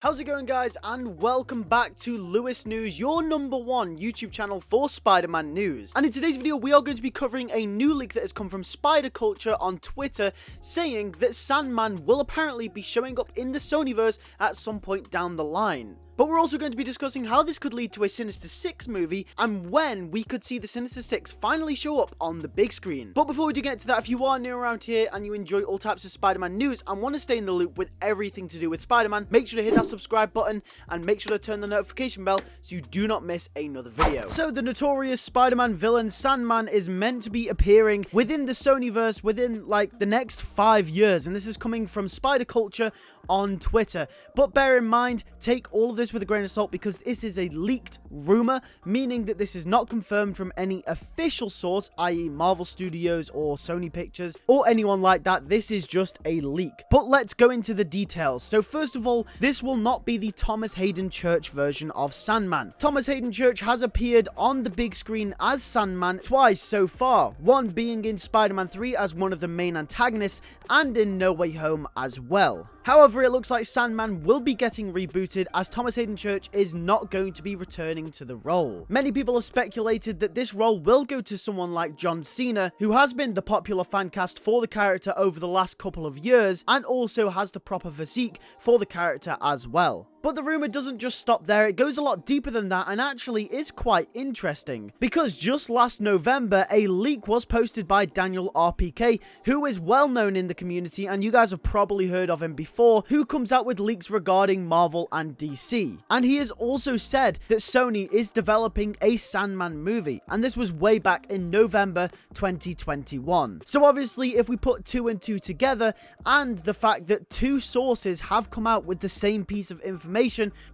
How's it going, guys, and welcome back to LewisNews, your #1 YouTube channel for Spider-Man news. And in today's video, we are going to be covering a new leak that has come from Spider Culture on Twitter, saying that Sandman will apparently be showing up in the Sonyverse at some point down the line. But we're also going to be discussing how this could lead to a Sinister 6 movie, and when we could see the Sinister 6 finally show up on the big screen. But before we do get to that, if you are new around here and you enjoy all types of Spider-Man news and want to stay in the loop with everything to do with Spider-Man, make sure to hit that subscribe button and make sure to turn the notification bell so you do not miss another video. So the notorious Spider-Man villain Sandman is meant to be appearing within the Sonyverse within like the next 5 years, and this is coming from Spider Culture on Twitter. But bear in mind, take all of this with a grain of salt, because this is a leaked rumor, meaning that this is not confirmed from any official source, i.e. Marvel Studios or Sony Pictures or anyone like that. This is just a leak. But let's go into the details. So first of all, this will not be the Thomas Hayden Church version of Sandman. Thomas Hayden Church has appeared on the big screen as Sandman twice so far, one being in Spider-Man 3 as one of the main antagonists and in No Way Home as well. However, it looks like Sandman will be getting rebooted, as Thomas Hayden Church is not going to be returning to the role. Many people have speculated that this role will go to someone like John Cena, who has been the popular fan cast for the character over the last couple of years, and also has the proper physique for the character as well. But the rumor doesn't just stop there, it goes a lot deeper than that and actually is quite interesting. Because just last November, a leak was posted by Daniel RPK, who is well known in the community, and you guys have probably heard of him before, who comes out with leaks regarding Marvel and DC. And he has also said that Sony is developing a Sandman movie, and this was way back in November 2021. So obviously, if we put 2 and 2 together, and the fact that 2 sources have come out with the same piece of information,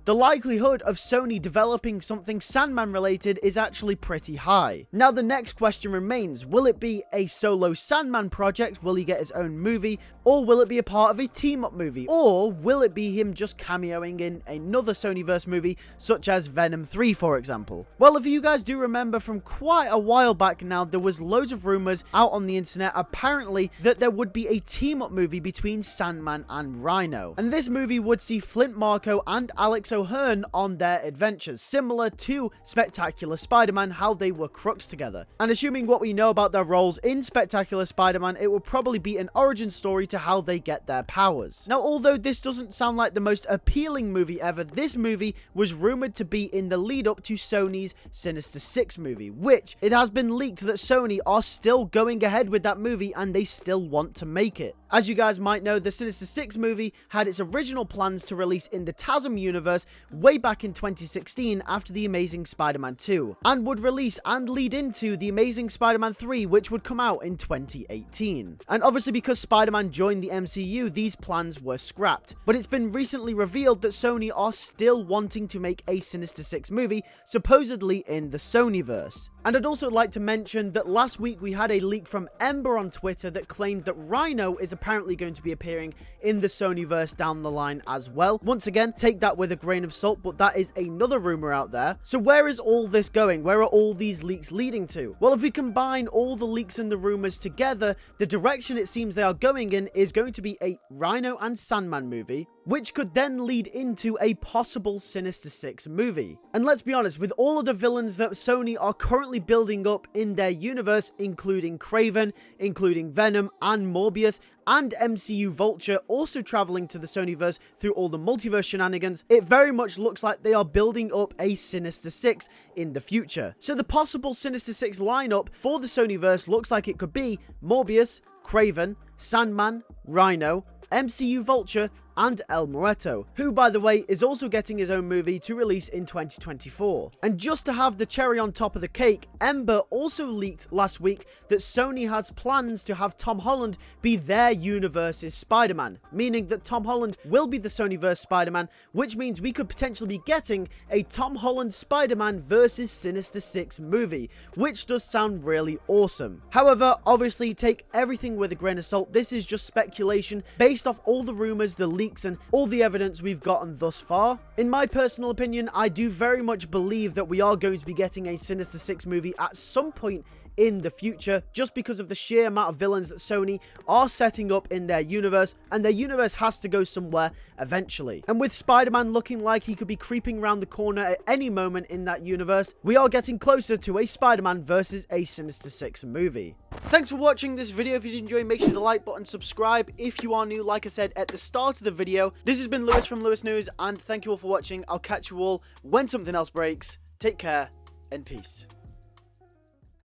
the likelihood of Sony developing something Sandman related is actually pretty high. Now the next question remains, will it be a solo Sandman project, will he get his own movie, or will it be a part of a team-up movie, or will it be him just cameoing in another Sonyverse movie such as Venom 3 for example? Well, if you guys do remember from quite a while back now, there was loads of rumors out on the internet apparently that there would be a team-up movie between Sandman and Rhino, and this movie would see Flint Marko and Alex O'Hearn on their adventures, similar to Spectacular Spider-Man, how they were crooks together. And assuming what we know about their roles in Spectacular Spider-Man, it would probably be an origin story to how they get their powers. Now, although this doesn't sound like the most appealing movie ever, this movie was rumored to be in the lead up to Sony's Sinister 6 movie, which it has been leaked that Sony are still going ahead with that movie and they still want to make it. As you guys might know, the Sinister 6 movie had its original plans to release in the TASM universe way back in 2016 after The Amazing Spider-Man 2, and would release and lead into The Amazing Spider-Man 3, which would come out in 2018. And obviously because Spider-Man joined the MCU, these plans were scrapped. But it's been recently revealed that Sony are still wanting to make a Sinister 6 movie, supposedly in the Sonyverse. And I'd also like to mention that last week we had a leak from Ember on Twitter that claimed that Rhino is apparently going to be appearing in the Sonyverse down the line as well. Once again, take that with a grain of salt, but that is another rumor out there. So where is all this going? Where are all these leaks leading to? Well, if we combine all the leaks and the rumors together, the direction it seems they are going in is going to be a Rhino and Sandman movie, which could then lead into a possible Sinister 6 movie. And let's be honest, with all of the villains that Sony are currently building up in their universe, including Kraven, including Venom and Morbius, and MCU Vulture also traveling to the Sonyverse through all the multiverse shenanigans, it very much looks like they are building up a Sinister 6 in the future. So the possible Sinister 6 lineup for the Sonyverse looks like it could be Morbius, Kraven, Sandman, Rhino, MCU Vulture, and El Muerto, who by the way is also getting his own movie to release in 2024. And just to have the cherry on top of the cake, Ember also leaked last week that Sony has plans to have Tom Holland be their universe's Spider-Man, meaning that Tom Holland will be the Sonyverse Spider-Man, which means we could potentially be getting a Tom Holland Spider-Man versus Sinister 6 movie, which does sound really awesome. However, obviously take everything with a grain of salt. This is just speculation based off all the rumors, the leaks, and all the evidence we've gotten thus far. In my personal opinion, I do very much believe that we are going to be getting a Sinister 6 movie at some point in the future, just because of the sheer amount of villains that Sony are setting up in their universe, and their universe has to go somewhere eventually. And with Spider-Man looking like he could be creeping around the corner at any moment in that universe, we are getting closer to a Spider-Man versus a Sinister Six movie. Thanks for watching this video. If you did enjoy, make sure to like button, subscribe if you are new, like I said at the start of the video. This has been Lewis from LewisNews, and thank you all for watching. I'll catch you all when something else breaks. Take care and peace.